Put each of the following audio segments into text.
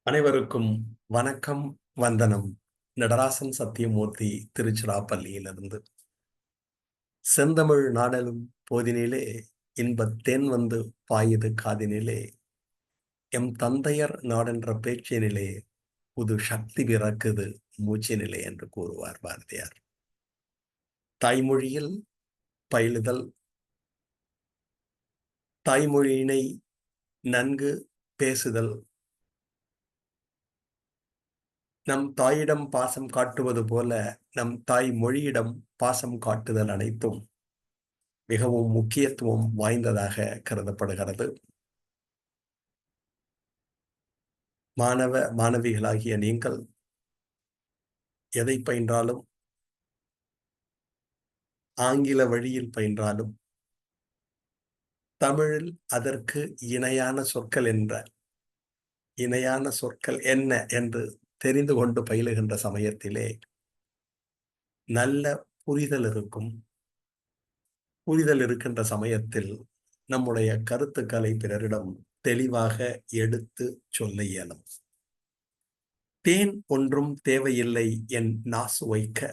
அனைவருக்கும் வணக்கம், வந்தனம். நடராசன் சத்தியமூர்த்தி, திருச்சிராப்பள்ளியிலிருந்து. செந்தமிழ் நாடலும் போதினிலே இன்பத் தேன் வந்து பாயுது காதினிலே, எம் தந்தையர் நாடென்ற பேச்சினிலே புது சக்தி பிறக்குது மூச்சினிலே என்று கூறுவார் பாரதியார். தாய்மொழியில் பயிலுதல், தாய்மொழியினை நன்கு பேசுதல், நம் தாயிடம் பாசம் காட்டுவது போல நம் தாய் மொழியிடம் பாசம் காட்டுதல் அனைத்தும் மிகவும் முக்கியத்துவம் வாய்ந்ததாக கருதப்படுகிறது. மாணவ மாணவிகளாகிய நீங்கள் எதை பயின்றாலும், ஆங்கில வழியில் பயின்றாலும், தமிழில் அதற்கு இணையான சொற்கள் என்ன என்று தெரிந்து கொண்டு பயிலுகின்ற சமயத்திலே நல்ல புரிதல் இருக்கும். புரிதல் இருக்கின்ற சமயத்தில் நம்முடைய கருத்துக்களை பிறரிடம் தெளிவாக எடுத்து சொல்ல இயலும். தேன் ஒன்றும் தேவையில்லை என் நாசுவைக்க,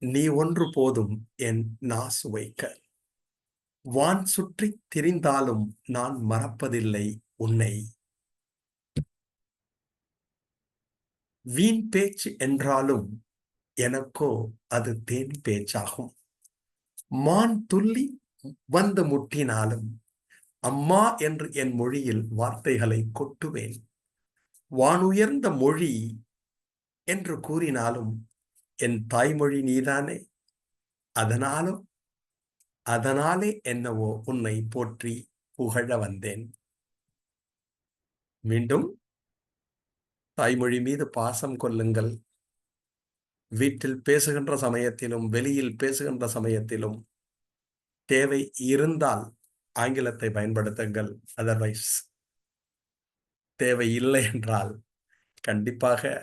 நீ ஒன்று போதும் என் நாசுவைக்க, வான் சுற்றி திரிந்தாலும் நான் மறப்பதில்லை உன்னை, வீண் பேச்சு என்றாலும் எனக்கோ அது தேன் பேச்சாகும், மான் துள்ளி வந்து முட்டினாலும் அம்மா என்று என் மொழியில் வார்த்தைகளை கொட்டுவேன், வானுயர்ந்த மொழி என்று கூறினாலும் என் தாய்மொழி நீதானே, அதனாலே என்னவோ உன்னை போற்றி புகழ வந்தேன். மீண்டும் தாய்மொழி மீது பாசம் கொள்ளுங்கள். வீட்டில் பேசுகின்ற சமயத்திலும் வெளியில் பேசுகின்ற சமயத்திலும் தேவை இருந்தால் ஆங்கிலத்தை பயன்படுத்துங்கள். அதர்வைஸ் தேவை இல்லை என்றால் கண்டிப்பாக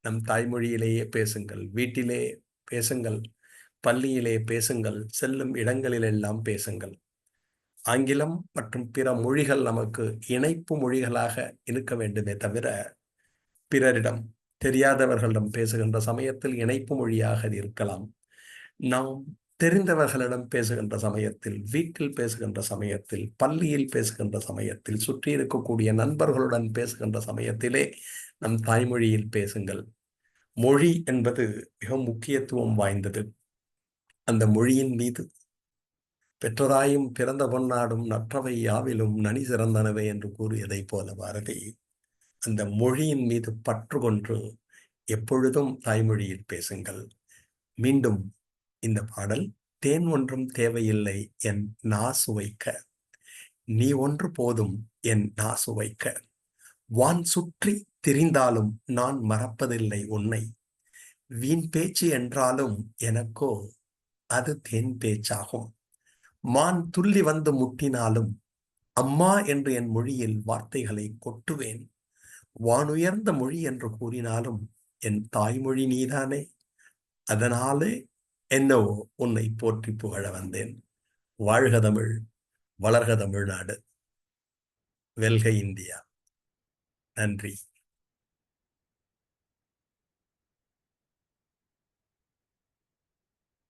நம் தாய்மொழியிலேயே பேசுங்கள். வீட்டிலே பேசுங்கள், பள்ளியிலே பேசுங்கள், செல்லும் இடங்களிலெல்லாம் பேசுங்கள். ஆங்கிலம் மற்றும் பிற மொழிகள் நமக்கு இணைப்பு மொழிகளாக இருக்க வேண்டுமே தவிர, பிறரிடம் தெரியாதவர்களிடம் பேசுகின்ற சமயத்தில் இணைப்பு மொழியாக இருக்கலாம். நாம் தெரிந்தவர்களிடம் பேசுகின்ற சமயத்தில், வீட்டில் பேசுகின்ற சமயத்தில், பள்ளியில் பேசுகின்ற சமயத்தில், சுற்றி இருக்கக்கூடிய நண்பர்களுடன் பேசுகின்ற சமயத்திலே நம் தாய்மொழியில் பேசுங்கள். மொழி என்பது மிக முக்கியத்துவம் வாய்ந்தது. அந்த மொழியின் மீது பெற்றதாயும் பிறந்த பொன்னாடும் நற்றவை யாவிலும் நனி சிறந்தனவே என்று கூறியதைப் போல பாரதி அந்த மொழியின் மீது பற்று கொண்டு எப்பொழுதும் தாய்மொழியில் பேசுங்கள். மீண்டும் இந்த பாடல், தேன் ஒன்றும் தேவையில்லை என் நாசுவைக்க, நீ ஒன்று போதும் என் நாசுவைக்க, வான் சுற்றி திரிந்தாலும் நான் மறப்பதில்லை உன்னை, வீண் பேச்சு என்றாலும் எனக்கோ அது தேன் பேச்சாகும், மான் துள்ளி வந்து முட்டினாலும் அம்மா என்று என் மொழியில் வார்த்தைகளை கொட்டுவேன், வானுயர்ந்த மொழி என்று கூறினாலும் என் தாய்மொழி நீதானே, அதனாலே என்னவோ உன்னை போற்றி புகழ வந்தேன். வாழ்க தமிழ், வளர்க தமிழ்நாடு, வெல்க இந்தியா. நன்றி.